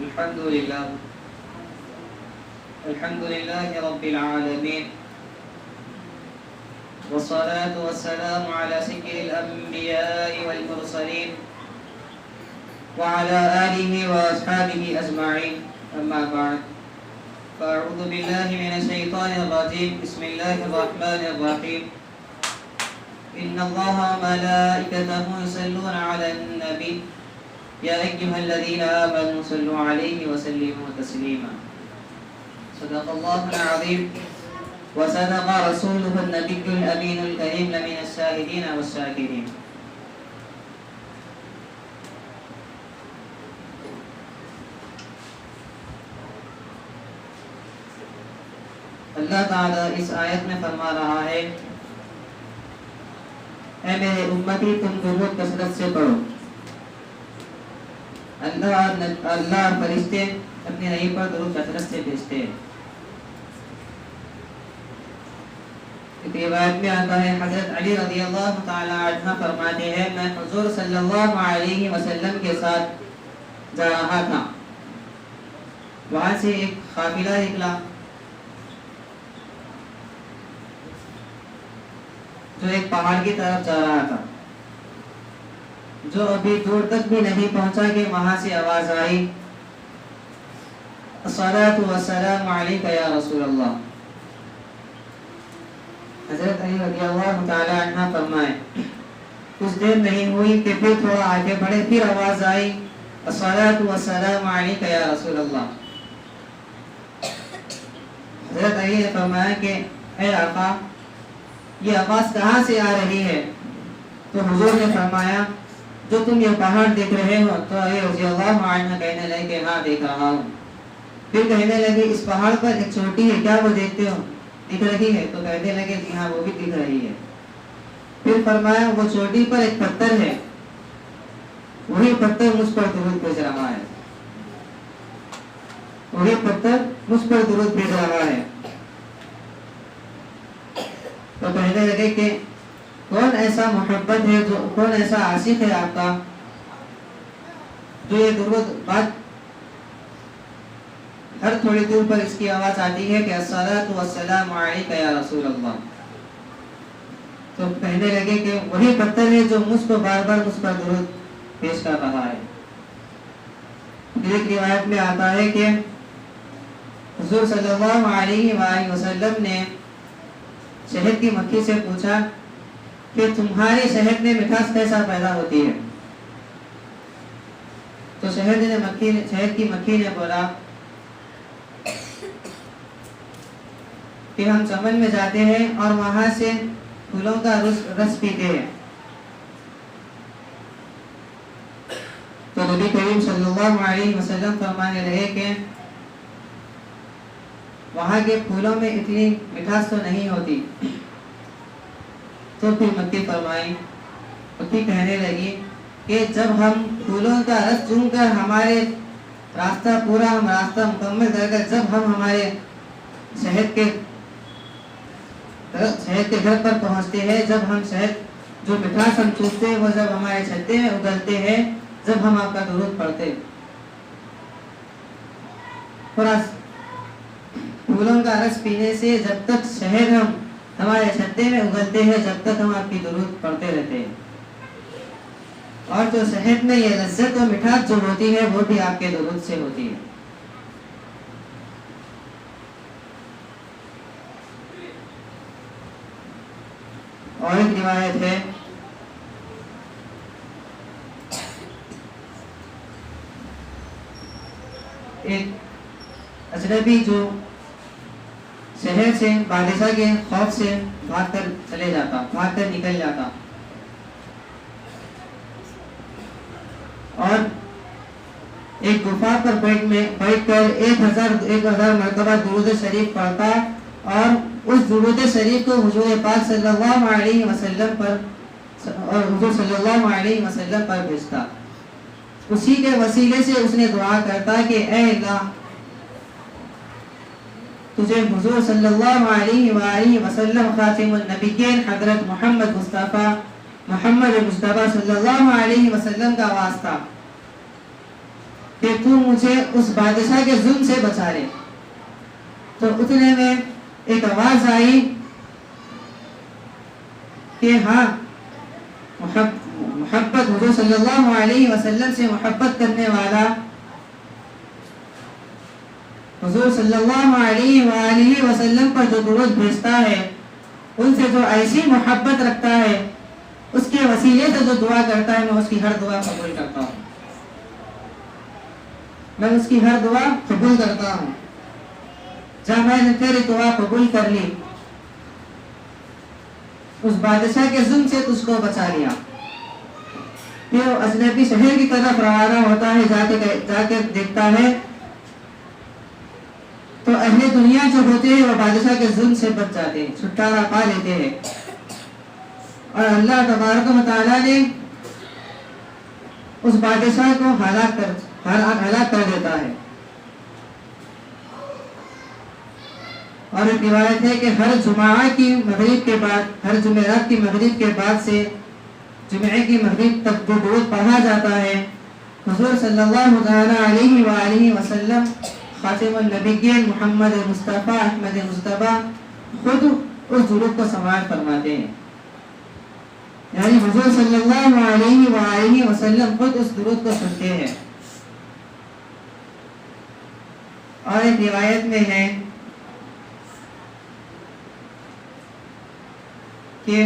अल्हम्दुलिल्लाह अल्हम्दुलिल्लाहि रब्बिल आलमीन वस्सलातु वस्सलामु अला सय्यिदिल अंबिया'i वल मुरसलीन व अला आलिहि व अस्हाबिहि अजमाइन अम्मा बअद फ़अऊज़ु बिल्लाहि मिनश शैतानिर रजीम बिस्मिल्लाहिर रहमानिर रहीम इन्नल्लाहा व मलाइकतहु युसल्लूना अलन नबी या अय्युहल्लज़ीना आमनू सल्लु अलैहि व सल्लिमू तस्लीमा सदक़ल्लाहुल अज़ीम व सदक़ रसूलुहुन नबियुल अमीनुल करीम लमिनश शाहिदीन वश्शाकिरीन। अल्लाह ताला इस आयत में फरमा रहा है, ऐ मेरे उम्मती तुम दुरूद कसरत से पढ़ो। अल्लाह फरिश्ते अपने नबी पर दुरूद कसरत से भेजते हैं। रिवायत में आता है, हज़रत अली रज़ियल्लाहु ताला अन्हु फरमाते हैं, मैं हुज़ूर सल्लल्लाहु अलैहि वसल्लम के साथ जा रहा था। वहां से एक काफिला निकला जो एक पहाड़ की तरफ जा रहा था, जो अभी दूर तक भी नहीं पहुंचा कि वहां से आवाज आई, अस्सलातु वस्सलामु अलैका या रसूल अल्लाह। हज़रत अली रज़ियल्लाहु ताला अन्हु फरमाए, कुछ देर नहीं हुई कि फिर थोड़ा आगे बढ़े, फिर आवाज आई, अस्सलातु वस्सलामु अलैका या रसूल अल्लाह। हज़रत अली ने फरमाया कि ऐ आका, ये आवाज कहाँ से आ रही है? तो हुजूर ने फरमाया, जो तुम ये पहाड़ देख रहे हो। तो अली रज़ियल्लाहु अन्हु कहने लगे कि हाँ देख रहा हूँ। फिर कहने लगे, इस पहाड़ पर एक चोटी है, क्या वो देखते हो, दिख रही है? तो कहने लगे, जी हाँ वो भी दिख रही है। फिर फरमाया, वो चोटी पर एक पत्थर है, वही पत्थर मुझ पर दुरूद भेज रहा है, वही पत्थर मुझ पर दुरूद भेज रहा है। तो कहने लगे कि कौन ऐसा मोहब्बत है, जो कौन ऐसा आशिक है आपका, जो ये दुरूद बात हर थोड़ी दूर पर इसकी आवाज आती है कि अस्सलातु वस्सलामु अलैका या रसूल अल्लाह। तो कहने लगे कि वही पत्थर है जो मुझ पर बार बार मुझ पर दुरूद पेश कर रहा है। एक रिवायत में आता है कि हुजूर सल्लल्लाहु अलैहि वसल्लम ने शहद की मक्खी से पूछा कि तुम्हारे शहद में मिठास कैसा पैदा होती है? तो शहद की मक्खी ने बोला कि हम चमन में जाते हैं और वहां से फूलों का रस पीते हैं। तो नबी करीम सल्लल्लाहु अलैहि वसल्लम फरमाने लगे कि वहां के फूलों में इतनी मिठास तो नहीं होती। तो फिर मक्खी कहने लगी कि जब हम फूलों का रस चूमकर हमारे हम रास्ता मुकम्मल कर जब हम हमारे शहद के घर पर पहुंचते हैं, जब हम शहद जो मिठास हम चूसते हैं वो जब हमारे छत्ते में उगलते हैं, जब हम आपका दुरूद पढ़ते हैं। थोड़ा फूलों का रस पीने से जब तक शहद हम हमारे छत्ते में उगलते हैं, जब तक हम आपकी दुरूद पढ़ते रहते हैं। और जो शहद में ये लज्जत और मिठास जो होती है वो भी आपके दुरूद से होती है। और एक रिवायत है, एक अजनबी जो शहर से बादशाह के खौफ से भागकर निकल जाता और एक गुफा पर बैठकर 1000 मरतबा दुरूद शरीफ पढ़ता और उस दुरूद शरीफ को हुजूर पाक सल्लल्लाहु अलैहि वसल्लम पर भेजता। उसी के वसीले से उसने दुआ करता कि ऐ अल्लाह, तुझे हुजूर सल्लल्लाहु अलैहि वसल्लम खातिमुन नबिय्यीन हजरत मोहम्मद मुस्तफ़ा सल्लल्लाहु अलैहि वसल्लम का वास्ता कि तू मुझे उस बादशाह के जुल्म से बचा ले। तो उतने में एक आवाज आई कि हाँ, मोहब्बत हुजूर सल्लल्लाहु अलैहि वसल्लम से मोहब्बत करने वाला, हुजूर सल्लल्लाहु अलैहि वसल्लम पर जो दुरूद भेजता है, उनसे जो ऐसी मोहब्बत रखता है, उसके वसीले से जो दुआ करता है, मैं उसकी हर दुआ कबूल करता हूँ, मैं उसकी हर दुआ कबूल करता हूँ। जब मैंने तेरी दुआ कबूल कर ली, उस बादशाह के जुल्म से तुझको बचा लिया, फिर वो अजनबी शहर की तरफ रवाना होता है। जाके देखता है तो अहले दुनिया जो होते हैं वो बादशाह के जुल्म से बच जाते हैं, छुटकारा पा लेते हैं। और अल्लाह तबारक व तआला ने उस बादशाह को हलाक कर देता है। और एक रिवायत है कि हर जुमा की मगरिब के बाद, हर जुमेरात की मगरिब के बाद से जुमे की मगरिब तक जो दुरूद पढ़ा जाता है, हुजूर सल्लल्लाहु अलैहि वसल्लम खातिमुन नबिय्यीन मोहम्मद मुस्तफ़ा अहमद मुस्तफ़ा खुद उस दुरूद को समाअत फरमाते हैं। यानी हुजूर सल्लल्लाहु अलैहि वसल्लम खुद उस दुरूद को सुनते हैं। और एक रिवायत में है कि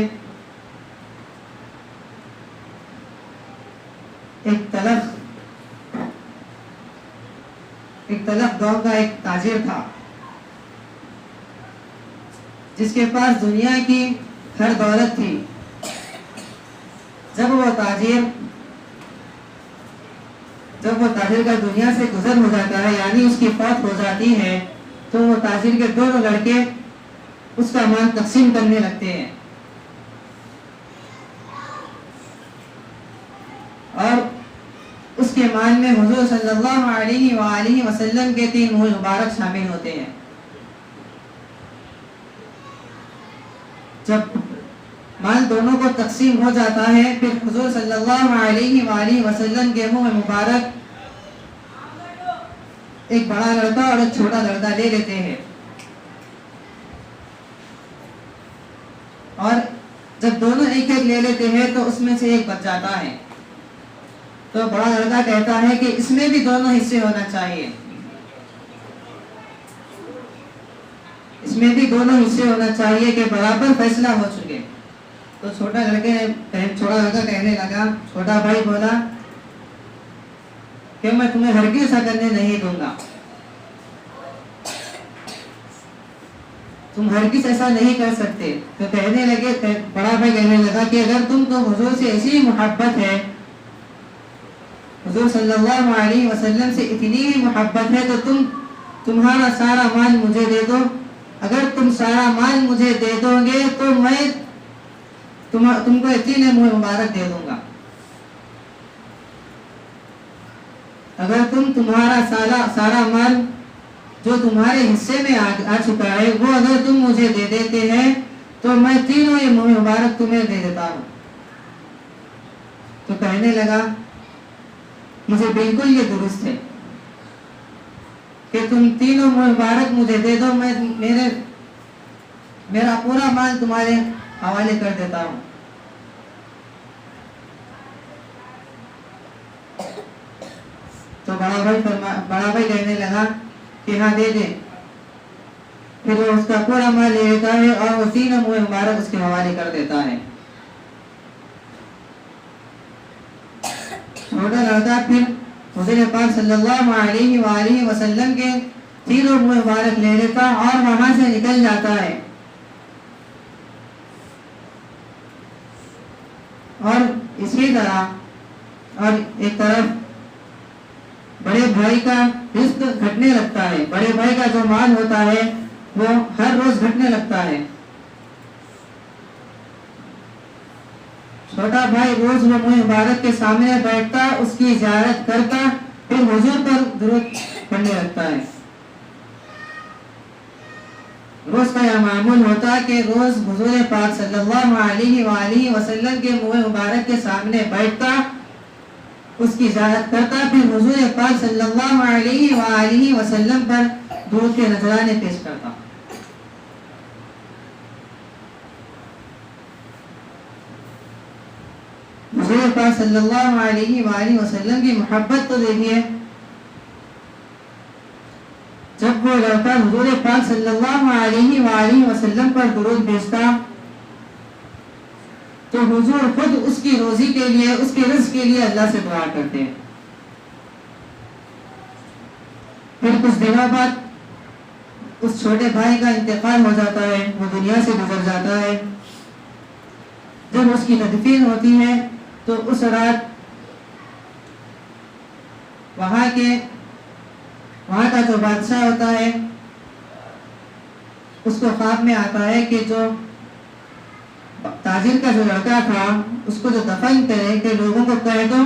एक तलख गांव का एक ताजिर था, जिसके पास दुनिया की हर दौलत थी। जब वो ताजिर का दुनिया से गुजर हो जाता है, यानी उसकी फौत हो जाती है, तो वो ताजिर के दोनों लड़के उसका माल तकसीम करने लगते हैं। और उसके माल में हुजूर सल्लल्लाहु अलैहि वसल्लम के 3 मुँह मुबारक शामिल होते हैं। जब माल दोनों को तकसीम हो जाता है, फिर हुजूर सल्लल्लाहु अलैहि वसल्लम के मुँह मुबारक एक बड़ा लड़का और एक छोटा लड़का ले लेते हैं। और जब दोनों एक एक ले लेते हैं तो उसमें से एक बच जाता है। तो बड़ा लड़का कहता है कि इसमें भी दोनों हिस्से होना चाहिए, इसमें भी दोनों हिस्से होना चाहिए कि बराबर फैसला हो चुके। तो छोटा लड़का कहने लगा, छोटा भाई बोला कि मैं तुम्हें हरगिज़ ऐसा करने नहीं दूंगा, तुम हरगिज़ ऐसा नहीं कर सकते। तो बड़ा भाई कहने लगा कि अगर तुमको हुजूर से ऐसी मोहब्बत है, हुजूर सल्लल्लाहु अलैहि वसल्लम से इतनी ही मोहब्बत है, तो तुम्हारा सारा माल मुझे दे दो। अगर तुम सारा माल मुझे दे दोगे तो मैं तुमको 3 मुँह मुबारक दे दूंगा। अगर तुम्हारा सारा माल जो तुम्हारे हिस्से में आ चुका है, वो अगर तुम मुझे दे देते हैं तो मैं 3 ये मुँह मुबारक तुम्हें दे देता हूँ। तो कहने लगा, मुझे बिल्कुल ये दुरुस्त है कि तुम 3 मुँह मुबारक मुझे दे दो, मैं मेरा पूरा माल तुम्हारे हवाले कर देता हूँ। तो बड़ा भाई कहने लगा कि हाँ दे दे। फिर वो उसका पूरा माल ले लेता है और वो 3 मुँह मुबारक उसके हवाले कर देता है। छोटा लड़का फिर हुजूर पाक सल्लल्लाहु अलैहि वसल्लम के 3 मुँह मुबारक ले लेता और वहां से निकल जाता है। और इसी तरह और एक तरफ बड़े भाई का रिस्क घटने लगता है। बड़े भाई का जो माल होता है वो हर रोज घटने लगता है। छोटा भाई रोज वो मुँह मुबारक के सामने बैठता, उसकी ज़ियारत करता, फिर हुजूर पर दुरूद पढ़ने लगता है। रोज का यह मामूल होता कि रोज हुजूर पाक सल्लल्लाहु अलैहि वसल्लम के मुँह मुबारक के सामने बैठता उसकी ज़ियारत करता, फिर हुज़ूर पाक सल्लल्लाहु अलैहि वसल्लम पर दुरूद के नजराने पेश करता। हुज़ूर पाक सल्लल्लाहु अलैहि वसल्लम की मोहब्बत तो देखिए, जब वो लड़का हुज़ूर पाक सल्लल्लाहु अलैहि वसल्लम पर दुरूद भेजता तो हुजूर खुद उसकी रोजी के लिए, उसके रिज़्क़ के लिए अल्लाह से दुआ करते हैं। फिर कुछ दिनों बाद उस छोटे भाई का इंतकाल हो जाता है, वो दुनिया से गुजर जाता है। जब उसकी तदफीन होती है तो उस रात वहाँ का जो बादशाह होता है उसको ख्वाब में आता है कि जो ताजिर का जो लड़का था उसको जो दफन करे कि लोगों को कह दो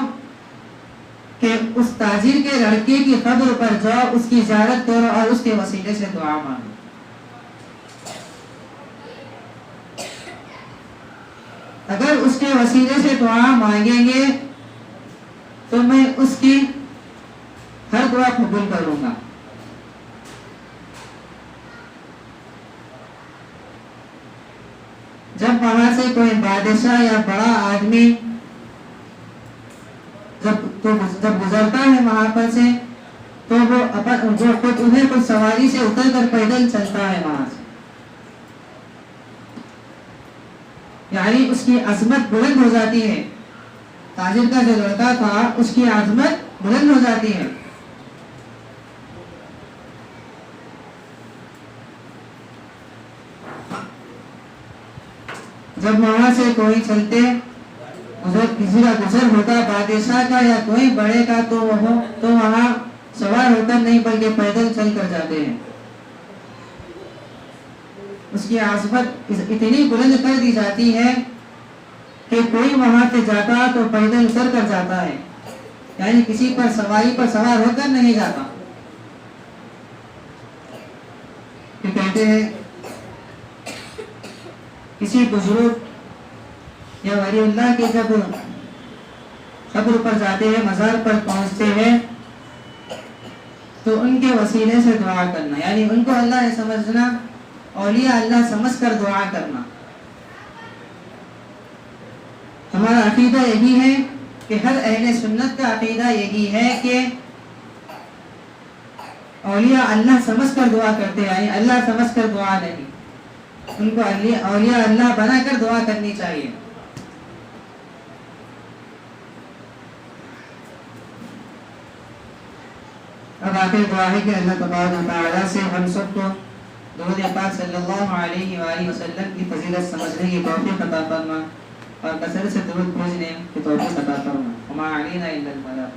कि उस ताजिर के लड़के की कब्र पर जाओ, उसकी ज़ियारत करो और उसके वसीले से दुआ मांगो। अगर उसके वसीले से दुआ मांगेंगे तो मैं उसकी हर दुआ कबूल करूंगा। जब वहां से कोई बादशाह या बड़ा आदमी जब गुजरता है वहां पर से, तो वो उन्हें कुछ सवारी से उतर कर पैदल चलता है वहां से, यानी उसकी अजमत बुलंद हो जाती है। ताजिर का जो लड़का था उसकी अजमत बुलंद हो जाती है। जब वहां से कोई चलते किसी का गुजर होता, बादशाह का या कोई बड़े का, तो वहां सवार होकर नहीं बल्कि पैदल चल कर जाते हैं। उसकी आसमत इतनी बुलंद कर दी जाती है कि कोई वहां से जाता तो पैदल उतर कर जाता है, यानी किसी पर सवारी पर सवार होकर नहीं जाता। तो कहते हैं किसी बुजुर्ग या वलीउल्लाह के जब कब्र पर जाते हैं, मज़ार पर पहुंचते हैं, तो उनके वसीले से दुआ करना, यानी उनको अल्लाह ने समझना, औलिया अल्लाह समझ कर दुआ करना। हमारा अकीदा यही है कि हर अहले सुन्नत का अकीदा यही है कि औलिया अल्लाह समझ कर दुआ करते हैं, यानी अल्लाह समझ कर दुआ नहीं, उनको औलिया अल्लाह बनाकर दुआ करनी चाहिए। अब आखिर दुआ है कि अल्लाह तबारक व तआला से हम सबको दुरूद पाक सल्लल्लाहु अलैहि वसल्लम की फजीलत समझने की तौफीक अता फरमा और कसरत से दुरूद भेजने की तौफीक अता फरमा। वमा अलैना इल्लल बलाग।